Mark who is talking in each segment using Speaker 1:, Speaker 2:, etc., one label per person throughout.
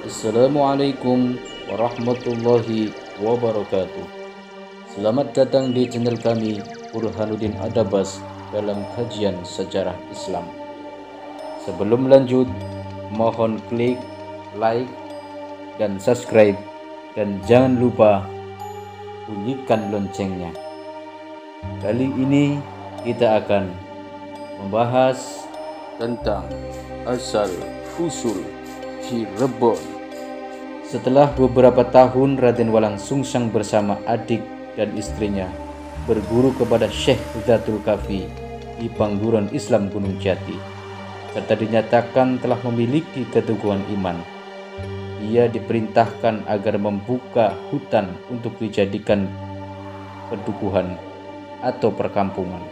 Speaker 1: Assalamualaikum warahmatullahi wabarakatuh. Selamat datang di channel kami Burhanuddin Adabas dalam kajian sejarah Islam. Sebelum lanjut, mohon klik like dan subscribe dan jangan lupa bunyikan loncengnya. Kali ini kita akan membahas tentang asal usul Cirebon. Setelah beberapa tahun Raden Walang Sungsang bersama adik dan istrinya berguru kepada Syekh Zatul Kafi di Pangguran Islam Gunung Jati, serta dinyatakan telah memiliki keteguhan iman, ia diperintahkan agar membuka hutan untuk dijadikan pedukuhan atau perkampungan.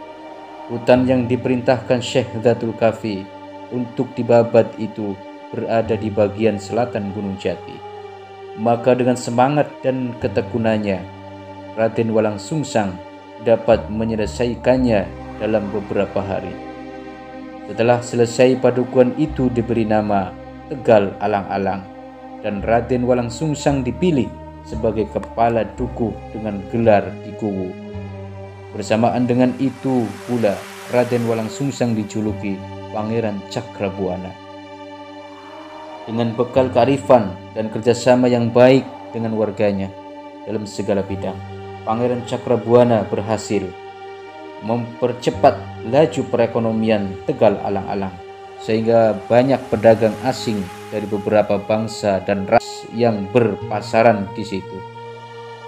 Speaker 1: Hutan yang diperintahkan Syekh Zatul Kafi untuk dibabat itu berada di bagian selatan Gunung Jati. Maka dengan semangat dan ketekunannya, Raden Walang Sungsang dapat menyelesaikannya dalam beberapa hari. Setelah selesai, padukuhan itu diberi nama Tegal Alang-Alang, dan Raden Walang Sungsang dipilih sebagai kepala dukuh dengan gelar Dikuwu. Bersamaan dengan itu pula Raden Walang Sungsang dijuluki Pangeran Cakrabuana. Dengan bekal kearifan dan kerjasama yang baik dengan warganya dalam segala bidang, Pangeran Cakrabuana berhasil mempercepat laju perekonomian Tegal Alang-Alang, sehingga banyak pedagang asing dari beberapa bangsa dan ras yang berpasaran di situ.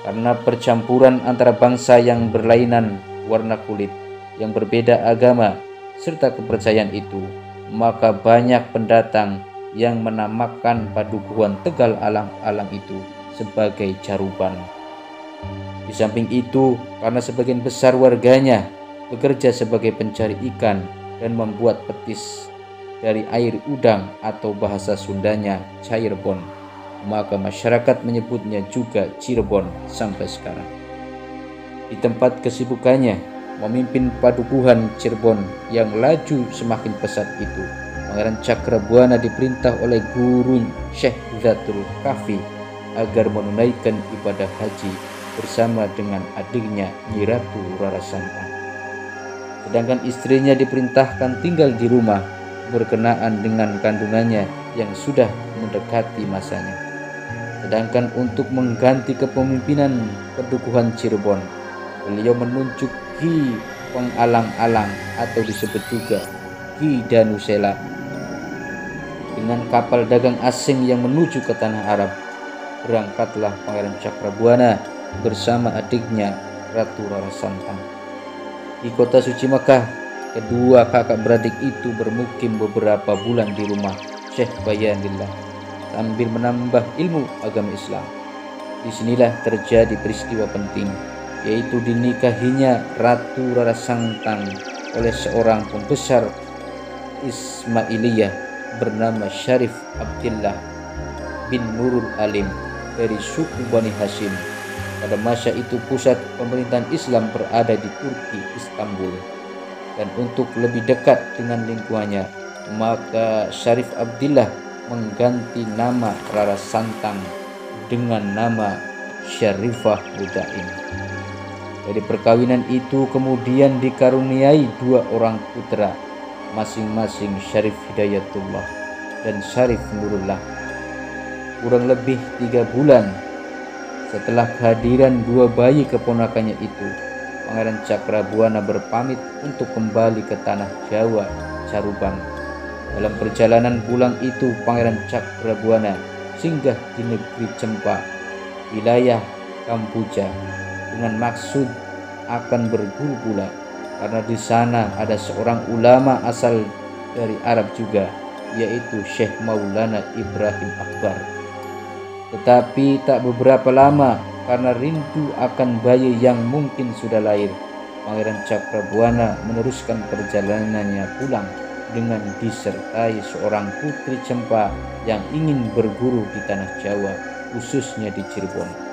Speaker 1: Karena percampuran antara bangsa yang berlainan warna kulit, yang berbeda agama serta kepercayaan itu, maka banyak pendatang yang menamakan padukuhan Tegal Alang-Alang itu sebagai Caruban. Di samping itu, karena sebagian besar warganya bekerja sebagai pencari ikan dan membuat petis dari air udang atau bahasa Sundanya Cairbon, maka masyarakat menyebutnya juga Cirebon sampai sekarang. Di tempat kesibukannya memimpin padukuhan Cirebon yang laju semakin pesat itu, Pangeran Cakrabuana diperintah oleh guru Syekh Zatul Kafi agar menunaikan ibadah haji bersama dengan adiknya Nyi Ratu Rara Santang. Sedangkan istrinya diperintahkan tinggal di rumah berkenaan dengan kandungannya yang sudah mendekati masanya. Sedangkan untuk mengganti kepemimpinan padukuhan Cirebon, beliau menunjuk Ki Pengalang-alang atau disebut juga Ki Danusela dengan kapal dagang asing yang menuju ke tanah Arab. Berangkatlah Pangeran Cakrabuana bersama adiknya Ratu Rara Santang. Di kota suci Mekah, kedua kakak beradik itu bermukim beberapa bulan di rumah Syekh Bayanillah sambil menambah ilmu agama Islam. Disinilah terjadi peristiwa penting, yaitu dinikahinya Ratu Rara Santang oleh seorang pembesar Ismailiyah bernama Syarif Abdillah bin Nurul Alim dari suku Bani Hashim. Pada masa itu pusat pemerintahan Islam berada di Turki, Istanbul, dan untuk lebih dekat dengan lingkungannya, maka Syarif Abdillah mengganti nama Rara Santang dengan nama Syarifah Mudaim. Dari perkawinan itu kemudian dikaruniai dua orang putra, masing-masing Syarif Hidayatullah dan Syarif Nurullah. Kurang lebih 3 bulan setelah kehadiran dua bayi keponakannya itu, Pangeran Cakrabuana berpamit untuk kembali ke tanah Jawa, Caruban. Dalam perjalanan pulang itu, Pangeran Cakrabuana singgah di negeri Cempa, wilayah Kampuja, dengan maksud akan berguru pula, karena di sana ada seorang ulama asal dari Arab juga, yaitu Syekh Maulana Ibrahim Akbar. Tetapi tak beberapa lama, karena rindu akan bayi yang mungkin sudah lahir, Pangeran Cakrabuana meneruskan perjalanannya pulang dengan disertai seorang putri Cempa yang ingin berguru di tanah Jawa, khususnya di Cirebon.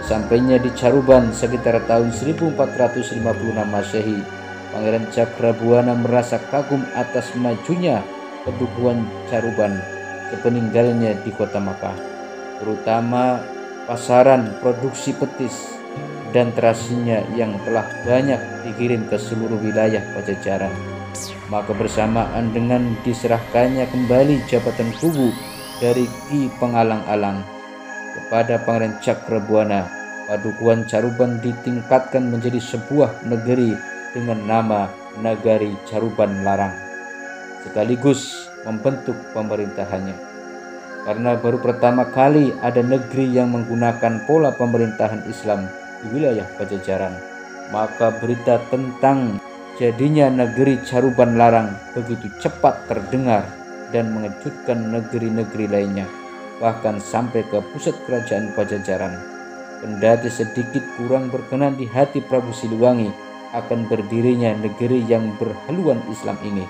Speaker 1: Sesampainya di Caruban sekitar tahun 1456 Masehi, Pangeran Cakrabuana merasa kagum atas majunya pedukuhan Caruban sepeninggalnya di kota Makkah, terutama pasaran produksi petis dan terasinya yang telah banyak dikirim ke seluruh wilayah Pajajaran. Maka bersamaan dengan diserahkannya kembali jabatan kubu dari Ki Pengalang-alang kepada Pangeran Cakrabuana, Padukuhan Caruban ditingkatkan menjadi sebuah negeri dengan nama Nagari Caruban Larang, sekaligus membentuk pemerintahannya. Karena baru pertama kali ada negeri yang menggunakan pola pemerintahan Islam di wilayah Pajajaran, maka berita tentang jadinya negeri Caruban Larang begitu cepat terdengar dan mengejutkan negeri-negeri lainnya, bahkan sampai ke pusat kerajaan Pajajaran. Kendati sedikit kurang berkenan di hati Prabu Siliwangi akan berdirinya negeri yang berhaluan Islam ini,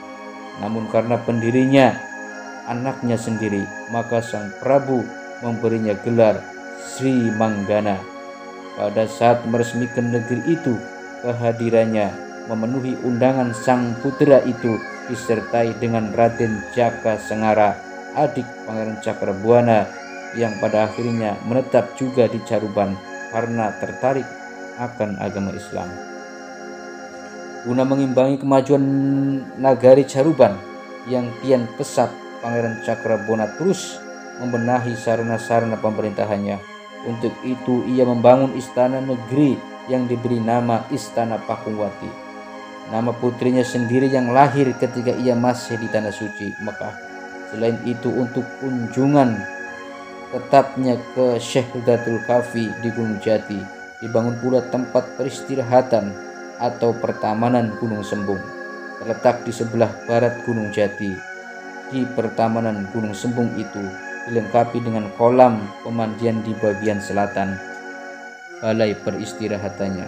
Speaker 1: namun karena pendirinya anaknya sendiri, maka sang Prabu memberinya gelar Sri Manggana. Pada saat meresmikan negeri itu, kehadirannya memenuhi undangan sang putra itu disertai dengan Raden Jaka Sengara, adik Pangeran Cakrabuana, yang pada akhirnya menetap juga di Caruban karena tertarik akan agama Islam. Guna mengimbangi kemajuan nagari Caruban yang kian pesat, Pangeran Cakrabuana terus membenahi sarana-sarana pemerintahannya. Untuk itu ia membangun istana negeri yang diberi nama Istana Pakungwati, nama putrinya sendiri yang lahir ketika ia masih di Tanah Suci, Mekah. Selain itu, untuk kunjungan tetapnya ke Syekh Hudatul Kafi di Gunung Jati, dibangun pula tempat peristirahatan atau pertamanan Gunung Sembung, terletak di sebelah barat Gunung Jati. Di pertamanan Gunung Sembung itu dilengkapi dengan kolam pemandian di bagian selatan balai peristirahatannya.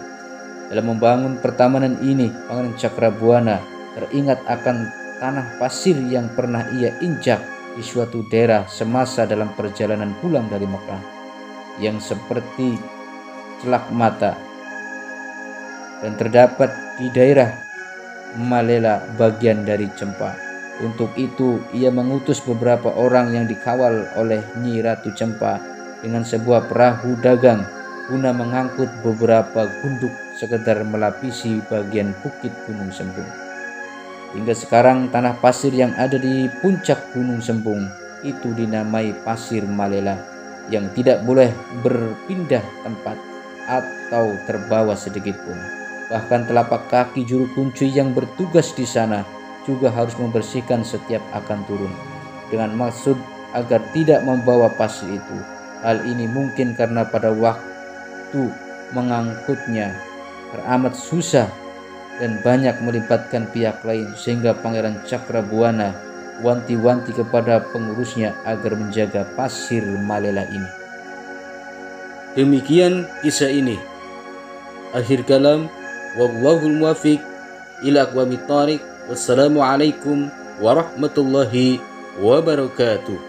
Speaker 1: Dalam membangun pertamanan ini, Pangeran Cakrabuana teringat akan tanah pasir yang pernah ia injak di suatu daerah semasa dalam perjalanan pulang dari Mekah, yang seperti celak mata dan terdapat di daerah Malela bagian dari Cempa. Untuk itu ia mengutus beberapa orang yang dikawal oleh Nyi Ratu Cempa dengan sebuah perahu dagang guna mengangkut beberapa gunduk sekedar melapisi bagian bukit Gunung Sembung. Hingga sekarang tanah pasir yang ada di puncak Gunung Sembung itu dinamai Pasir Malela, yang tidak boleh berpindah tempat atau terbawa sedikit pun. Bahkan telapak kaki juru kunci yang bertugas di sana juga harus membersihkan setiap akan turun, dengan maksud agar tidak membawa pasir itu. Hal ini mungkin karena pada waktu mengangkutnya teramat susah dan banyak melibatkan pihak lain, sehingga Pangeran Cakrabuana wanti-wanti kepada pengurusnya agar menjaga Pasir Malela ini. Demikian kisah ini. Akhir kalam, wallahul muwaffiq ila aqwamit thariq. Wassalamualaikum warahmatullahi wabarakatuh.